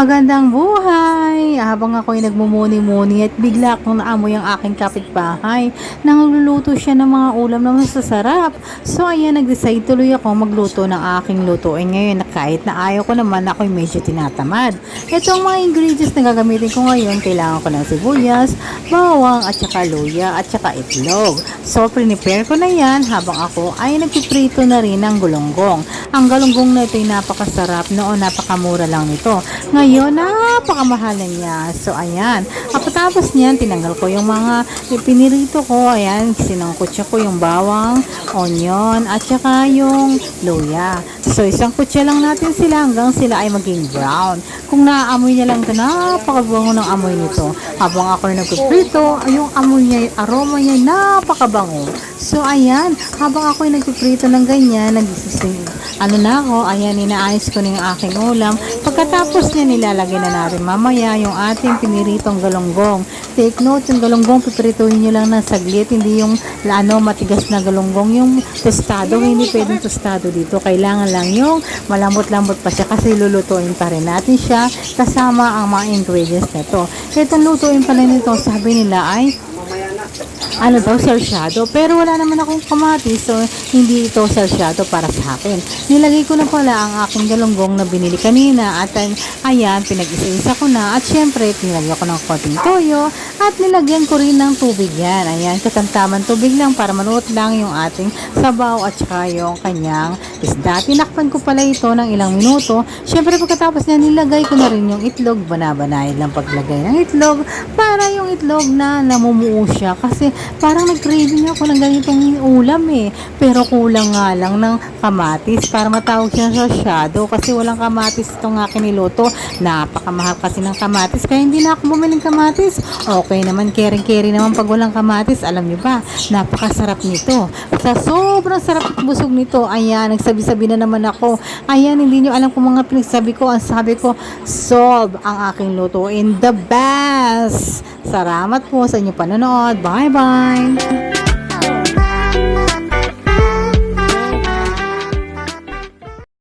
Magandang buhay! Habang ako'y nagmumuni-muni at bigla akong naamoy ang aking kapitbahay. Nangluluto siya ng mga ulam na masasarap. So ayan, nag-decide tuloy ako magluto ng aking lutuin ngayon na kahit na ayaw ko naman, ako'y medyo tinatamad. Ito ang mga ingredients na gagamitin ko ngayon. Kailangan ko ng sibuyas, bawang at saka luya at saka itlog. So prepare ko na yan habang ako ay nagpiprito na rin ng gulunggong. Ang galunggong na ito ay napakasarap, noon napakamura lang nito. Ngayon, napakamahal na niya. So, ayan. Tapos niyan, tinanggal ko yung mga pinirito ko. Ayan, sinangkutsa ko yung bawang, onion, at saka yung luya. So, isang kutsa lang natin sila hanggang sila ay maging brown. Kung naaamoy niya lang ito, napakabango ng amoy nito. Habang ako ay nagpiprito, yung amoy niya, aroma niya, napakabango. So, ayan. Habang ako ay nagpiprito ng ganyan, inaayos ko na yung aking ulam. Pagkatapos niya, nilalagay na natin mamaya yung ating piniritong galunggong. Take note, yung galunggong pipirituhin nyo lang ng saglit, hindi yung matigas na galunggong, yung tostado. Hindi pwedeng tostado dito. Kailangan lang yung malambot-lambot pa siya kasi lulutuin pa rin natin siya kasama ang mga ingredients nito. Itong lutuin pala nito, sabi nila ay sarsyado. Pero wala naman akong kamatis, so hindi ito sarsyado para sa akin. Nilagay ko na pala ang aking galunggong na binili kanina at ayan, pinag-isa-isa ko na at syempre, nilagyan ko ng konting toyo at nilagyan ko rin ng tubig yan. Ayan, katamtaman tubig lang para manuot lang yung ating sabaw at saka yung kanyang isda. Tinakpan ko pala ito ng ilang minuto. Syempre, pagkatapos niya, nilagay ko na rin yung itlog. Banabanayad lang paglagay ng itlog para yung itlog na namumuo siya kasi parang nag-craving ako ng ganitong ulam pero kulang nga lang ng kamatis para matawag siya sa shadow kasi walang kamatis itong aking niluto. Napakamahal kasi ng kamatis kaya hindi na ako bumili ng kamatis. Okay naman, kering-keri naman pag walang kamatis. Alam niyo ba, napakasarap nito. Sa sobrang sarap at busog nito, ayan, nagsabi-sabi na naman ako. Ayan, hindi niyo alam kung mga pinagsabi ko. Ang sabi ko, solve ang aking lutuin. The best! Salamat po sa inyong panonood. Bye-bye!